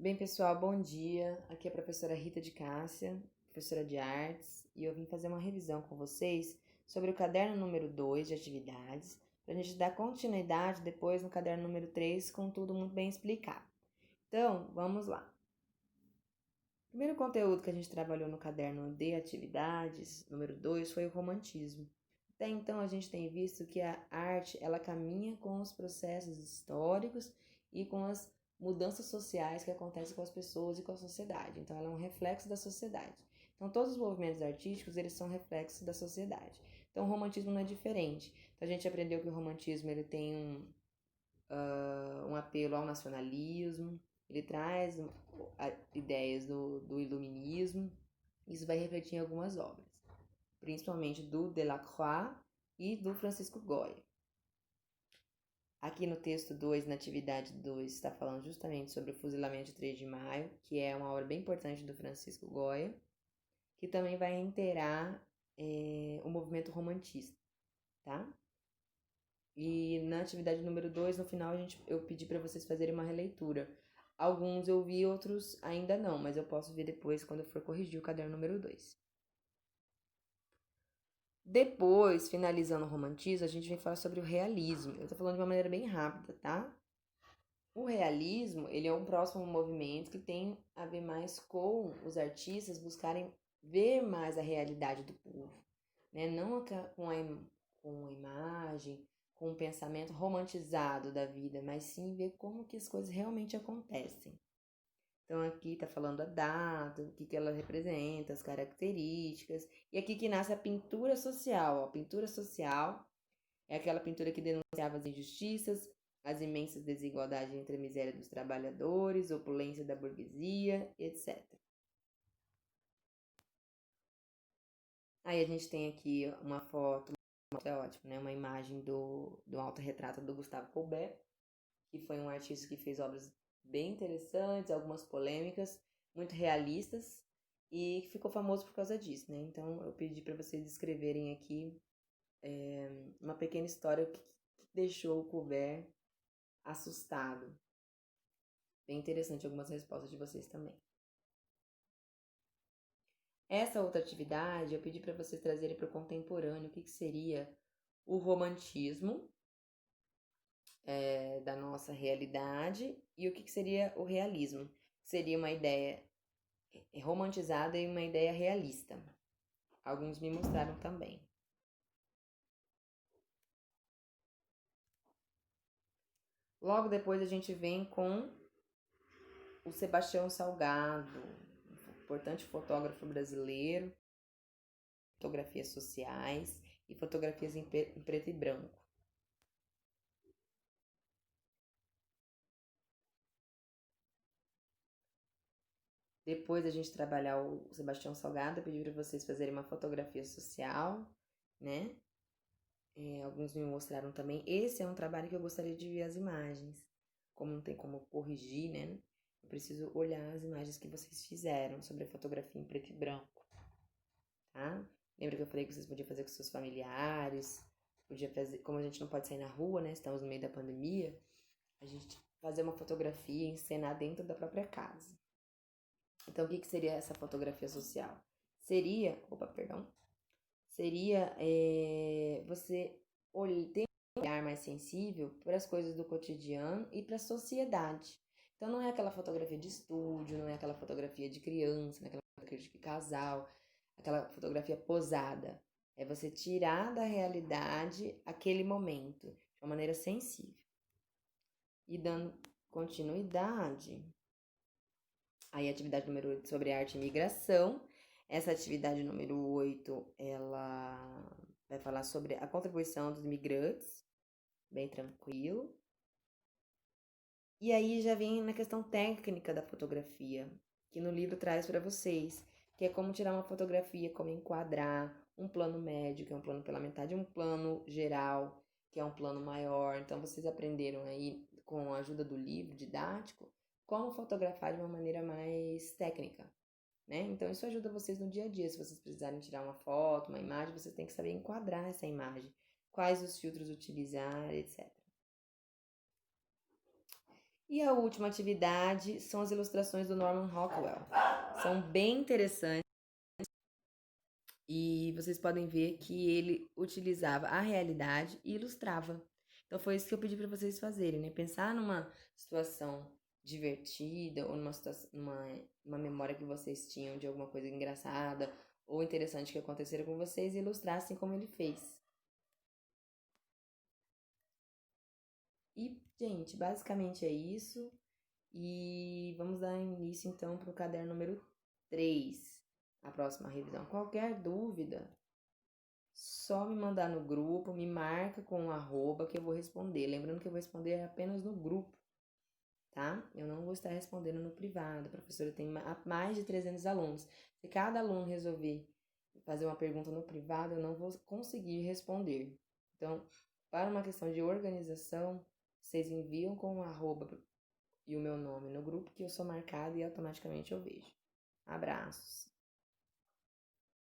Bem, pessoal, bom dia. Aqui é a professora Rita de Cássia, professora de artes, e eu vim fazer uma revisão com vocês sobre o caderno número 2 de atividades, para a gente dar continuidade depois no caderno número 3 com tudo muito bem explicado. Então, vamos lá. O primeiro conteúdo que a gente trabalhou no caderno de atividades, número 2, foi o romantismo. Até então, a gente tem visto que a arte, ela caminha com os processos históricos e com as mudanças sociais que acontecem com as pessoas e com a sociedade. Então, ela é um reflexo da sociedade. Então, todos os movimentos artísticos, eles são reflexos da sociedade. Então, o romantismo não é diferente. Então, a gente aprendeu que o romantismo, ele tem um apelo ao nacionalismo, ele traz ideias do iluminismo. Isso vai refletir em algumas obras, principalmente do Delacroix e do Francisco Goya. Aqui no texto 2, na atividade 2, está falando justamente sobre o fuzilamento de 3 de maio, que é uma obra bem importante do Francisco Goya, que também vai inteirar o movimento romantista, tá? E na atividade número 2, no final, eu pedi para vocês fazerem uma releitura. Alguns eu vi, outros ainda não, mas eu posso ver depois quando eu for corrigir o caderno número 2. Depois, finalizando o romantismo, a gente vem falar sobre o realismo. Eu tô falando de uma maneira bem rápida, tá? O realismo, ele é um próximo movimento que tem a ver mais com os artistas buscarem ver mais a realidade do povo, né? Não com a imagem, com o pensamento romantizado da vida, mas sim ver como que as coisas realmente acontecem. Então, aqui está falando a data, o que ela representa, as características. E aqui que nasce a pintura social. A pintura social é aquela pintura que denunciava as injustiças, as imensas desigualdades entre a miséria dos trabalhadores, a opulência da burguesia, etc. Aí a gente tem aqui uma foto, é ótimo, né? Uma imagem do autorretrato do Gustave Courbet, que foi um artista que fez obras bem interessantes, algumas polêmicas, muito realistas, e ficou famoso por causa disso, né? Então eu pedi para vocês escreverem aqui uma pequena história que deixou o Courbet assustado. Bem interessante algumas respostas de vocês também. Essa outra atividade eu pedi para vocês trazerem para o contemporâneo o que seria o romantismo da nossa realidade e o que seria o realismo. Seria uma ideia romantizada e uma ideia realista. Alguns me mostraram também. Logo depois a gente vem com o Sebastião Salgado, um importante fotógrafo brasileiro, fotografias sociais e fotografias em preto e branco. Depois a gente trabalhar o Sebastião Salgado, eu pedi para vocês fazerem uma fotografia social, né? Alguns me mostraram também. Esse é um trabalho que eu gostaria de ver as imagens. Como não tem como corrigir, né? Eu preciso olhar as imagens que vocês fizeram sobre a fotografia em preto e branco, tá? Lembra que eu falei que vocês podiam fazer com seus familiares? Podia fazer, como a gente não pode sair na rua, né? Estamos no meio da pandemia, a gente fazer uma fotografia e encenar dentro da própria casa. Então, o que seria essa fotografia social? Seria você ter um olhar mais sensível para as coisas do cotidiano e para a sociedade. Então, não é aquela fotografia de estúdio, não é aquela fotografia de criança, não é aquela fotografia de casal, aquela fotografia posada. É você tirar da realidade aquele momento de uma maneira sensível. E dando continuidade, aí a atividade número 8 sobre arte e migração. Essa atividade número 8, ela vai falar sobre a contribuição dos imigrantes, bem tranquilo. E aí já vem na questão técnica da fotografia, que no livro traz para vocês, que é como tirar uma fotografia, como enquadrar um plano médio, que é um plano pela metade, um plano geral, que é um plano maior. Então vocês aprenderam aí, com a ajuda do livro didático, como fotografar de uma maneira mais técnica, né? Então isso ajuda vocês no dia a dia. Se vocês precisarem tirar uma foto, uma imagem, vocês têm que saber enquadrar essa imagem, quais os filtros utilizar, etc. E a última atividade são as ilustrações do Norman Rockwell. São bem interessantes e vocês podem ver que ele utilizava a realidade e ilustrava. Então foi isso que eu pedi para vocês fazerem, né? Pensar numa situação divertida ou numa memória que vocês tinham de alguma coisa engraçada ou interessante que aconteceram com vocês e ilustrassem como ele fez. E, gente, basicamente é isso. E vamos dar início então para o caderno número 3, a próxima revisão. Qualquer dúvida, só me mandar no grupo, me marca com um arroba que eu vou responder. Lembrando que eu vou responder apenas no grupo, tá? Eu não vou estar respondendo no privado. A professora tem mais de 300 alunos. Se cada aluno resolver fazer uma pergunta no privado, eu não vou conseguir responder. Então, para uma questão de organização, vocês enviam com um arroba e o meu nome no grupo que eu sou marcada e automaticamente eu vejo. Abraços!